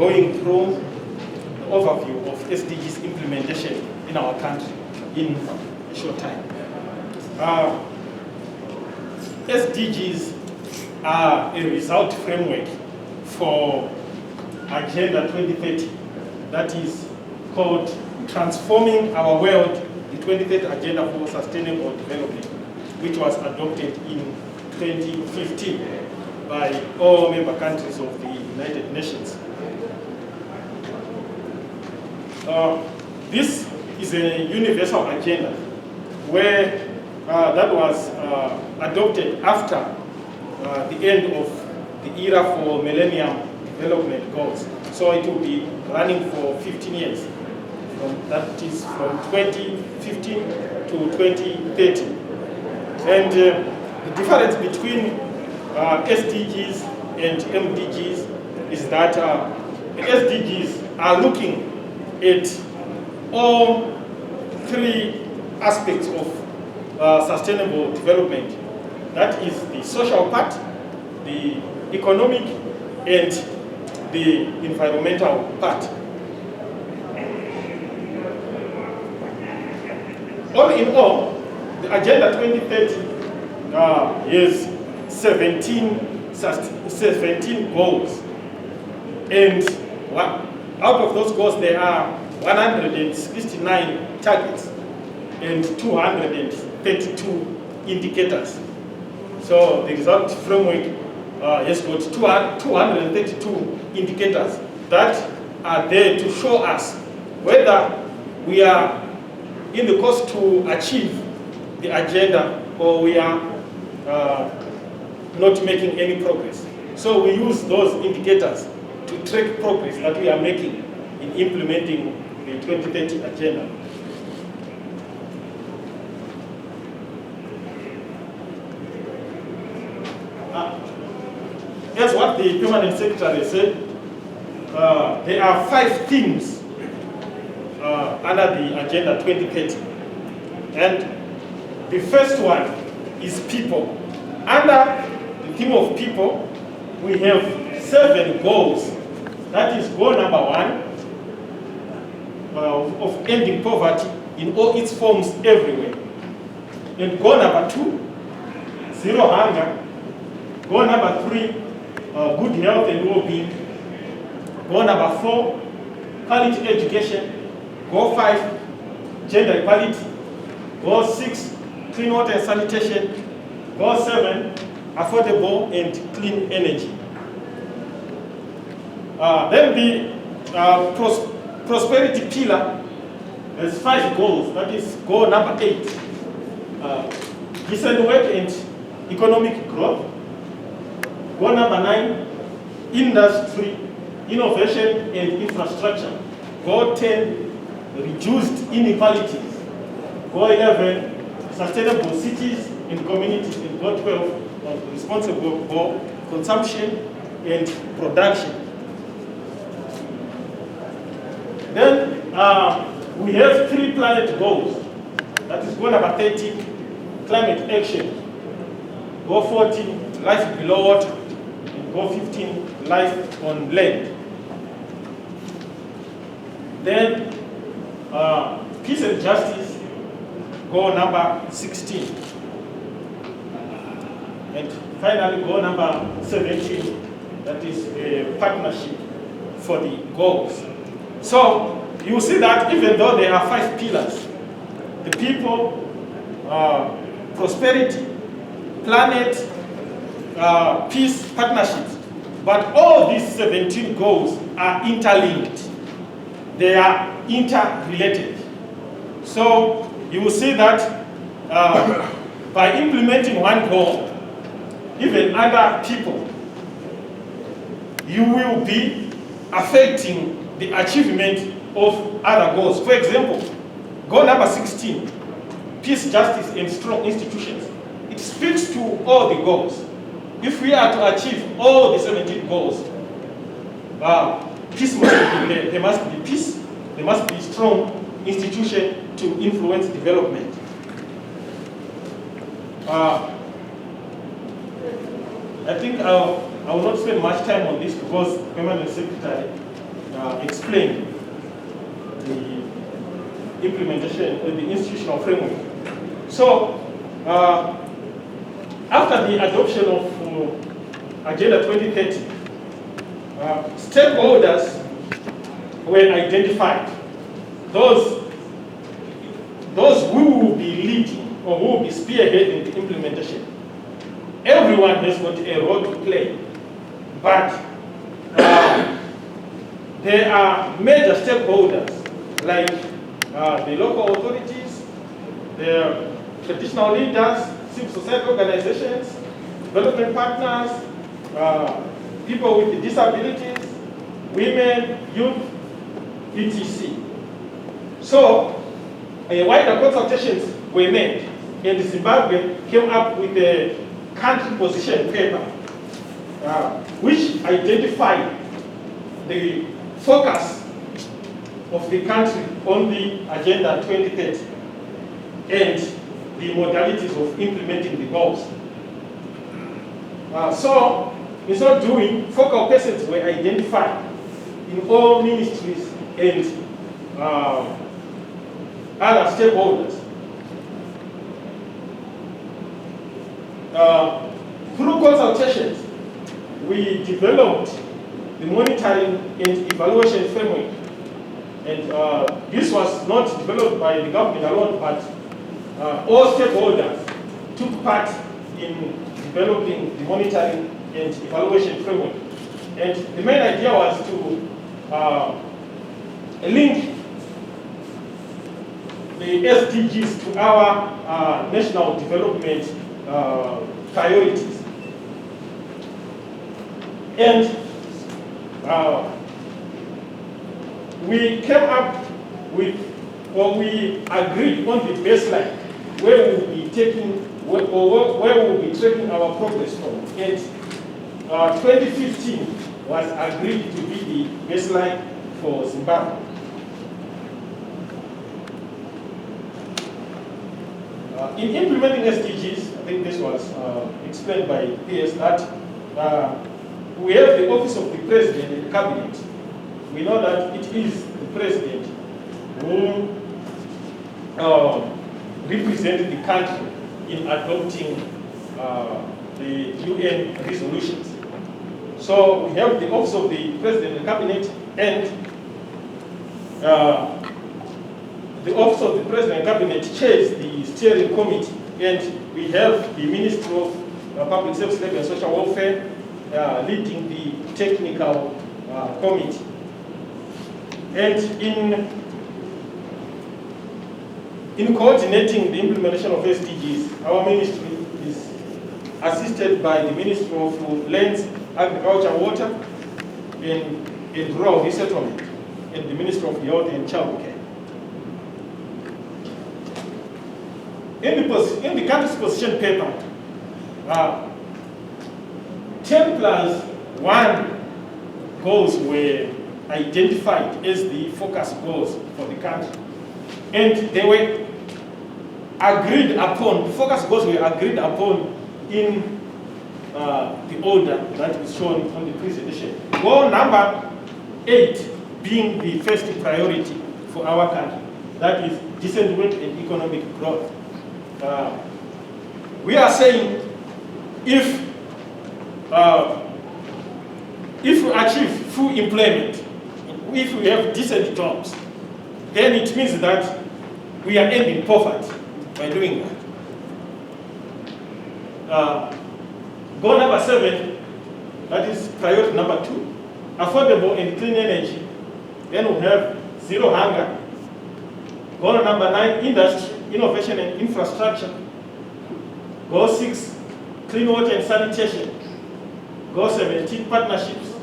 going through the overview of SDGs implementation in our country in a short time. SDGs are a result framework for Agenda 2030 that is called Transforming Our World, the 2030 Agenda for Sustainable Development, which was adopted in 2015 by all member countries of the United Nations. This is a universal agenda where that was adopted after the end of the era for Millennium Development Goals. So it will be running for 15 years. That is from 2015 to 2030. And the difference between SDGs and MDGs is that the SDGs are looking at all three aspects of sustainable development. That is the social part, the economic, and the environmental part. All in all, the Agenda 2030 is 17 goals. And out of those goals, there are 169 targets and 232 indicators. So the result framework has got 232 indicators that are there to show us whether we are in the course to achieve the agenda or we are not making any progress. So we use those indicators to track progress that we are making in implementing the 2030 agenda. As what the Permanent Secretary said, there are 5 themes under the Agenda 2030. And the first one is people. Under the theme of people, we have 7 goals. That is goal number 1, of ending poverty in all its forms everywhere. And goal number 2, zero hunger. Goal number 3, good health and well-being. Goal number 4, quality education. Goal 5, gender equality. Goal 6, clean water and sanitation. Goal 7, affordable and clean energy. Then the prosperity pillar has 5 goals. That is goal number 8, decent work and economic growth. Goal number 9, industry, innovation and infrastructure. Goal 10, reduced inequalities. Goal 11, sustainable cities and communities. And Goal 12, responsible for consumption and production. Then we have 3 planet goals. That is goal number 13, climate action. Goal 14, life below water. And goal 15, life on land. Then peace and justice, goal number 16. And finally, goal number 17, that is a partnership for the goals. So you will see that even though there are 5 pillars, the people, prosperity, planet, peace, partnerships, but all these 17 goals are interlinked. They are interrelated. So you will see that by implementing one goal, even other people, you will be affecting the achievement of other goals. For example, goal number 16, peace, justice, and strong institutions. It speaks to all the goals. If we are to achieve all the 17 goals, peace must be there. There must be peace. There must be strong institution to influence development. I think I will not spend much time on this because Permanent Secretary explain the implementation of the institutional framework. So, after the adoption of Agenda 2030, stakeholders were identified. Those who will be leading or who will be spearheading the implementation. Everyone has got a role to play, but there are major stakeholders like the local authorities, the traditional leaders, civil society organizations, development partners, people with disabilities, women, youth, etc. So, wider consultations were made, and Zimbabwe came up with a country position paper, which identified the focus of the country on the Agenda 2030 and the modalities of implementing the goals. So, in so doing, focal persons were identified in all ministries and other stakeholders. Through consultations, we developed the monitoring and evaluation framework. And this was not developed by the government alone, but all stakeholders took part in developing the monitoring and evaluation framework. And the main idea was to link the SDGs to our national development priorities. And we came up with, or we agreed on the baseline where we'll be taking, where we'll be tracking our progress from. And 2015 was agreed to be the baseline for Zimbabwe. In implementing SDGs, I think this was explained by PS, that we have the Office of the President and Cabinet. We know that it is the President who represents the country in adopting the UN resolutions. So we have the Office of the President and Cabinet, and the Office of the President and Cabinet chairs the steering committee, and we have the Minister of Public Service, Labor and Social Welfare leading the technical committee. And in coordinating the implementation of SDGs, our ministry is assisted by the Ministry of Lands, Agriculture, Water, and Rural Resettlement, and the Ministry of Health and Child Care. In the country's position paper, 10+1 goals were identified as the focus goals for the country. And they were agreed upon, the focus goals were agreed upon in the order that is shown on the presentation. Goal number 8 being the first priority for our country, that is decent work and economic growth. We are saying if we achieve full employment, if we have decent jobs, then it means that we are ending poverty by doing that. Goal number 7, that is priority number 2, affordable and clean energy. Then we have zero hunger. Goal number 9, industry, innovation and infrastructure. Goal 6, clean water and sanitation. Goal 17, partnerships.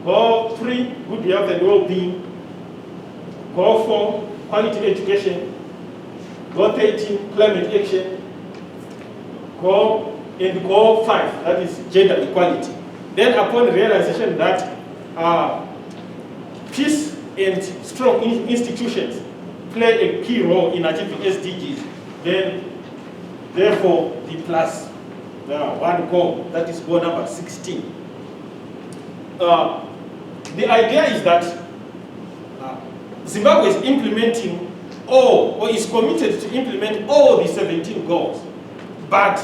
Goal 3, good health and well-being. Goal 4, quality education. Goal 13, climate action. Goal 5, that is gender equality. Then upon realization that peace and strong institutions play a key role in achieving SDGs, then therefore the +1 goal, that is goal number 16. the idea is that Zimbabwe is implementing all, or is committed to implement all the 17 goals. But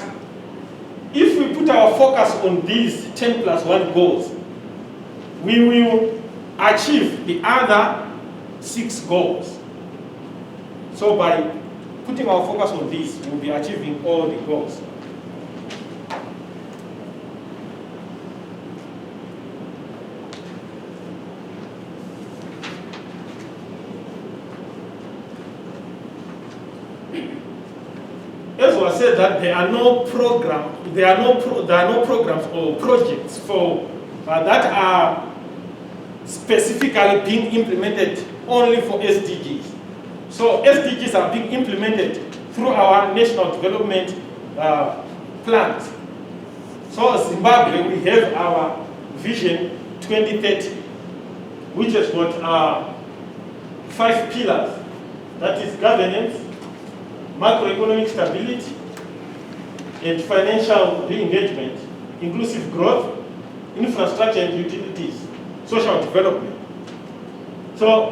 if we put our focus on these 10+1 goals, we will achieve the other 6 goals. So by putting our focus on this, we'll be achieving all the goals. As was said, that there are no programs or projects for that are specifically being implemented only for SDGs. So SDGs are being implemented through our national development plans. So Zimbabwe, we have our Vision 2030, which has got 5 pillars. That is governance, macroeconomic stability, and financial re-engagement, inclusive growth, infrastructure and utilities, social development. So,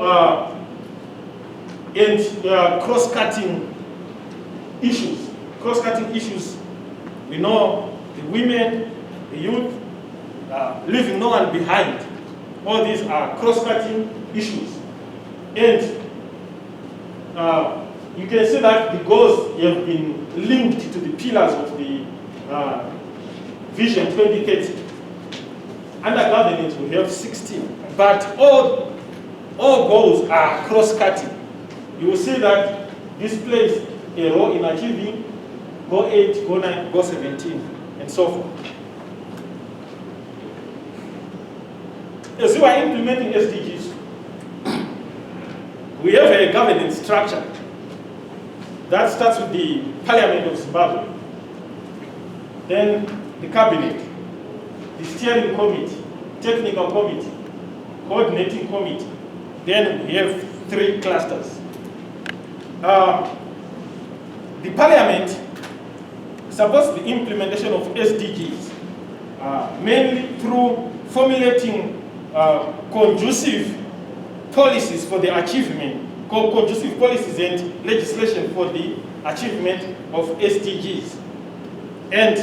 cross-cutting issues. Cross-cutting issues, we know the women, the youth, leaving no one behind. All these are cross-cutting issues. And you can see that the goals have been linked to the pillars of the Vision 2030. Under governance, we have 16, but all goals are cross-cutting. You will see that this plays a role in achieving Goal 8, Goal 9, Goal 17, and so forth. As we are implementing SDGs, we have a governance structure that starts with the Parliament of Zimbabwe, then the Cabinet, the Steering Committee, Technical Committee, Coordinating Committee. Then we have 3 clusters. The Parliament supports the implementation of SDGs, mainly through formulating conducive policies for the achievement, conducive policies and legislation for the achievement of SDGs. And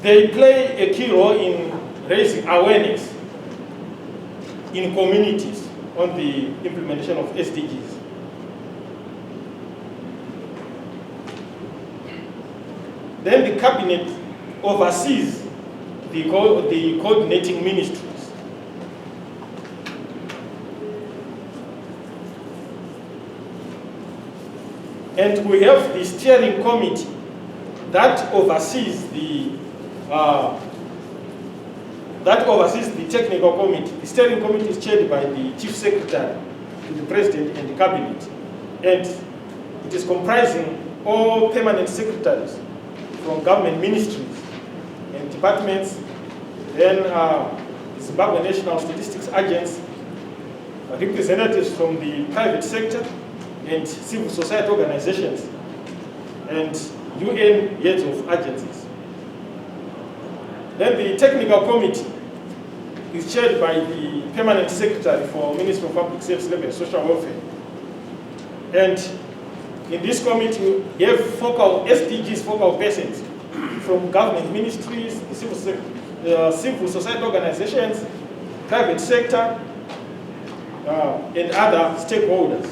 they play a key role in raising awareness in communities on the implementation of SDGs. Then the Cabinet oversees the coordinating ministries. And we have the Steering Committee that oversees the Technical Committee. The Steering Committee is chaired by the Chief Secretary to the President and the Cabinet. And it is comprising all permanent secretaries from government ministries and departments, then Zimbabwe National Statistics Agency, representatives from the private sector and civil society organizations, and UN heads of agencies. Then the Technical Committee is chaired by the Permanent Secretary for Ministry of Public Service, Labour and Social Welfare. And in this committee, we have SDGs focal persons from government ministries, civil society organizations, private sector, and other stakeholders.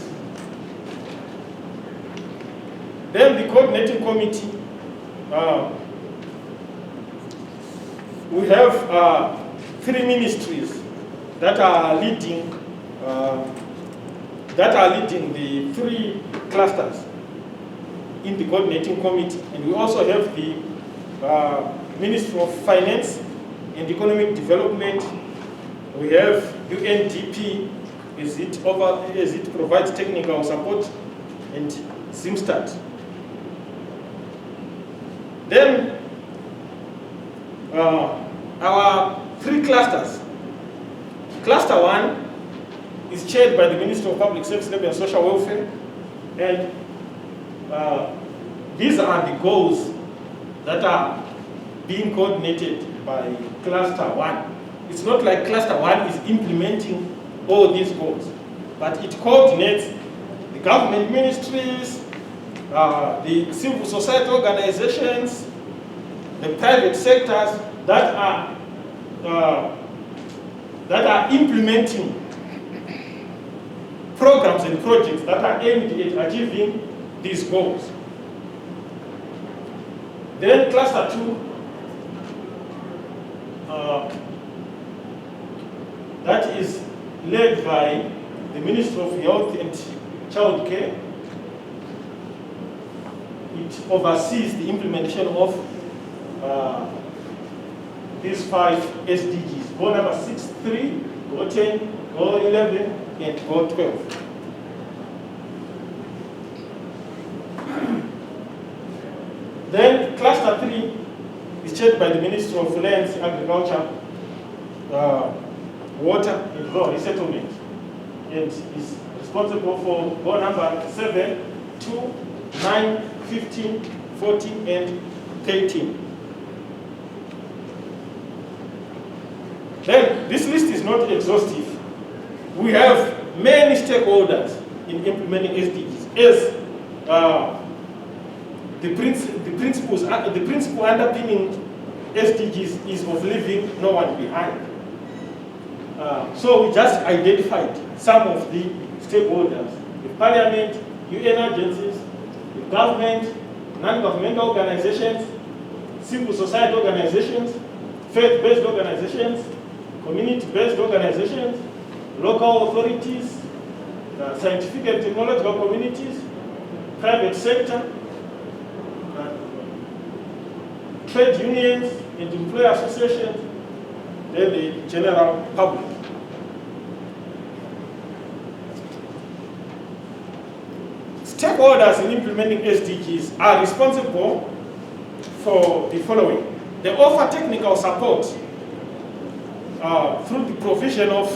Then the Coordinating Committee, we have 3 ministries that are leading the 3 clusters in the Coordinating Committee. And we also have the Ministry of Finance and Economic Development. We have UNDP as it provides technical support, and Zimstat. Then our 3 clusters. Cluster 1 is chaired by the Minister of Public Service, Labour and Social Welfare, and these are the goals that are being coordinated by Cluster 1. It's not like Cluster 1 is implementing all these goals, but it coordinates the government ministries, the civil society organizations, the private sectors that are implementing programs and projects that are aimed at achieving these goals. Then Cluster 2, that is led by the Ministry of Health and Child Care. It oversees the implementation of these 5 SDGs, goal number 6, 3, goal 10, goal 11, and goal 12. Then Cluster 3 is chaired by the Ministry of Lands, Agriculture, Water and Rural Resettlement, and is responsible for goal number 7, 2, 9, 15, 14, and 13. Then this list is not exhaustive. We have many stakeholders in implementing SDGs, as the principle underpinning SDGs is of leaving no one behind. So we just identified some of the stakeholders: the Parliament, UN agencies, the government, non-governmental organizations, civil society organizations, faith-based organizations, community-based organizations, local authorities, scientific and technological communities, private sector, trade unions and employer associations, then the general public. Stakeholders in implementing SDGs are responsible for the following. They offer technical support through the provision of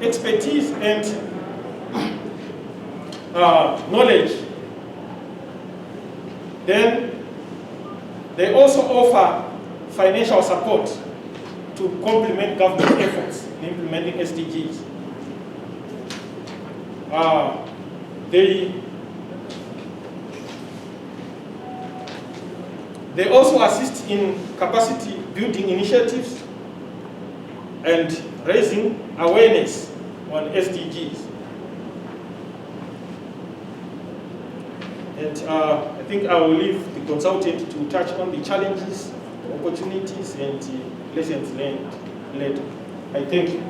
expertise and knowledge. Then they also offer financial support to complement government efforts in implementing SDGs. They also assist in capacity building initiatives and raising awareness on SDGs. And I think I will leave the consultant to touch on the challenges, opportunities, and lessons learned later. I thank you.